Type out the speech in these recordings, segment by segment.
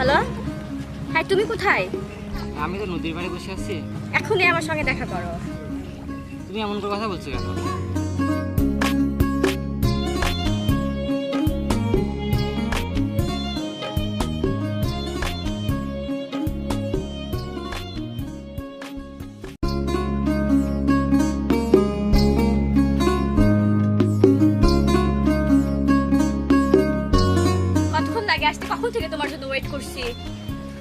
Hello, হ্যাঁ তুমি কোথায়? আমি তো নদীর পাড়ে বসে আছি। এখনই আমার সঙ্গে দেখা করো। তুমি এমন করে কথা বলছো কেন? কতক্ষণ লাগে আসতে? কখন থেকে তোমার জন্য ওয়েট করছি।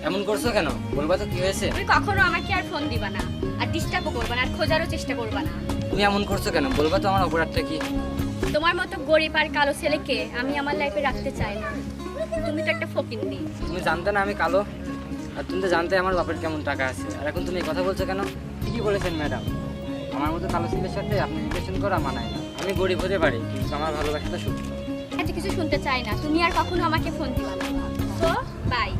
এমন করছো কেন? বলবা তো কি হয়েছে। তুমি কখনো আমাকে আর ফোন দিবা না, আর ডিস্টার্বও করবা না, আর খোঁজারও চেষ্টা করবা না। তুমি এমন করছো কেন? বলবা তো আমার অপরাধটা কি। তোমার মতো গরিব আর কালো ছেলেকে আমি আমার লাইফে রাখতে চাই না। তুমি তো একটা ফকিন্নি। তুমি জানতে না আমি কালো, আর তুমি তো জানতে আমার বাপের কেমন টাকা আছে, আর এখন তুমি এই কথা বলছো কেন? ঠিকই বলেছেন ম্যাডাম, আমার মতো কালো ছেলের সাথে আপনি রিলেশন করা মানায় না। আমি গরিব হতে পারি, কিন্তু আমার ভালোবাসাটা সত্যি। এত কিছু শুনতে চাই না, তুমি আর কখনো আমাকে ফোন দিবা না। So bye.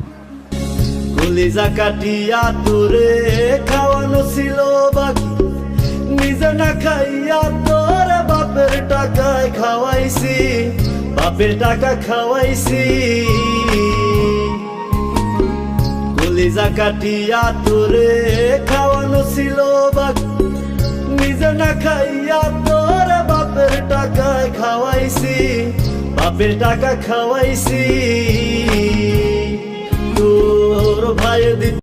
কলিজা কাটিয়া তোরে খাওয়ানো ছিল বাকি, নিজে না খাইয়া তোর বাপের টাকায় খাওয়াইছি, বাপের টাকা খাওয়াইছি। কলিজা কাটিয়া তোরে খাওয়ানো ছিল বাকি, নিজে না খাইয়া তোর বাপের টাকায় খাওয়াইছি, বাপের টাকা খাওয়াইছি। তোর ভাই দিত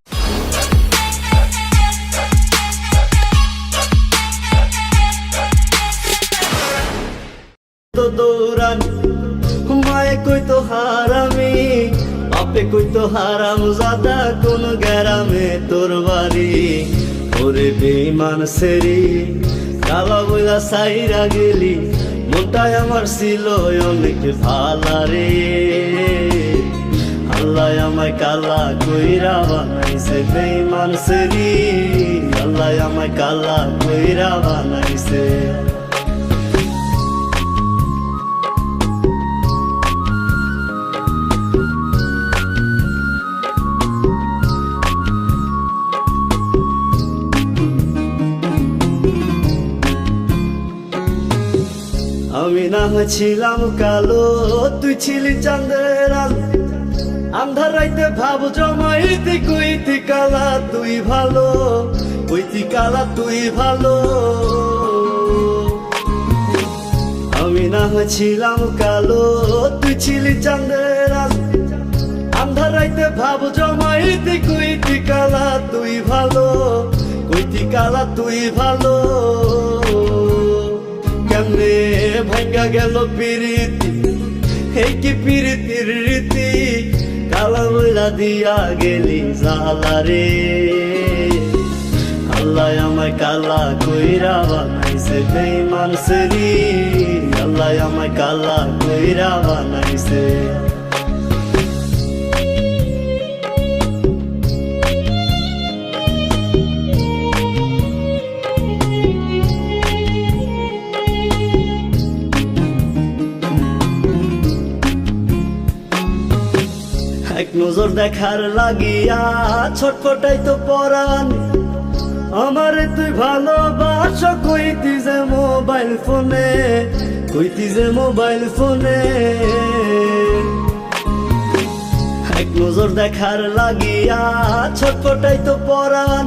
দৌড়ানি, মায়ে কইতো হারামি, বাপে কইতো হারাম জাদা, কোন গ্যারামে তোর বাড়ি। ওরে বেঈমান সেরি কালা বইলা সাইরা গেলি, মনটাই আমার ছিল অনেক ভালা রে। আল্লাহ আমায় কালা কইরা বানাইছে বেঈমান সেরি, আল্লাহ আমায় কালা কইরা বানাইছে। আমি না হয়েছিলাম কালো, তুই ছিলি চাঁদের আলো, আন্ধার রাইতে ভাব জমাইতি, কইতি কালা তুই ভালো, কইতি কালা তুই ভালো। আমি না হয়েছিলাম কালো, তুই ছিলি চাঁদের আলো, আন্ধার রাইতে ভাব জমাইতি, কইতি কালা তুই ভালো, কইতি কালা তুই ভালো। কেমনে ভাঙ্গা গেল পিরিতি, এই কি পিরিতির রীতি, কালা বইলা দিয়া গেলি জালা রে। আল্লাহ আমায় কালা কইরা বানাইছে বেঈমান সেরি, আল্লাহ আমায় কালা কইরা বানাইছে। এক নজর দেখার লাগিয়া ছটফটাই তো পরাণ, আমারে তুই ভালোবাস, কইতি যে মোবাইল ফোনে, কইতি যে মোবাইল ফোনে। এক নজর দেখার লাগিয়া ছটফটাই তো পরাণ,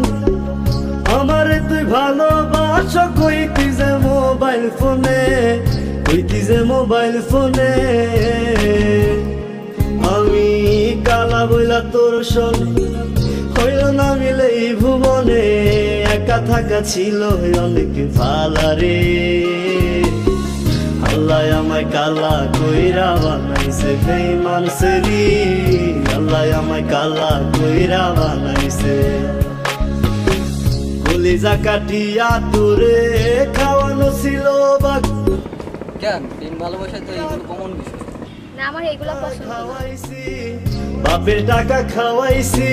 আমারে তুই ভালোবাস, কইতি যে মোবাইল ফোনে, কইতি যে মোবাইল ফোনে। আমি কালা বইলা তোর সনে হইল না মিলে এই ভুবনে, একা থাকা ছিল অনেক ভালা রে। আল্লাহ আমায় কালা কইরা বানাইছে বেঈমান সেরি, আল্লাহ আমায় কালা কইরা বানাইছে। কলিজা কাটিয়া তোরে খাওয়ানো ছিল বাকি, কেন প্রেম ভালোবাসা তো এইগুলো কমন বিষয় না, আমার এগুলো পছন্দ না। খাওয়াইছি, বাপের টাকা খাওয়াইছি।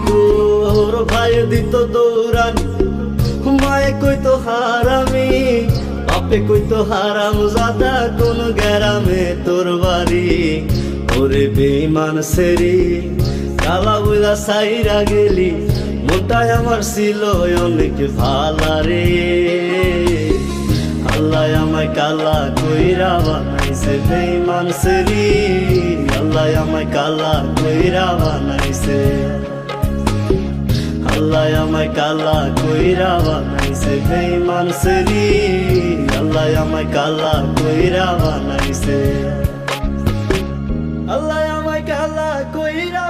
তোর ভাই দিত দৌড়ানি, মায়ে কইতো হারামি, বাপে কইতো হারাম জাদা, কোন গ্যারামে তোর বাড়ি। ওরে বেঈমান সেরি কালা বইলা সাইরা গেলি, মনটাই আমার ছিল অনেক ভালা রে। আল্লাহ আমায় কালা কইরা বানাইছে বেঈমান সেরি আল্লাহ আমায় কালা কইরা বানাইছে আল্লাহ আমায় কালা কইরা বানাইছে বেঈমান সেরি আল্লাহ আমায় কালা কইরা বানাইছে আল্লাহ আমায় কালা কইরা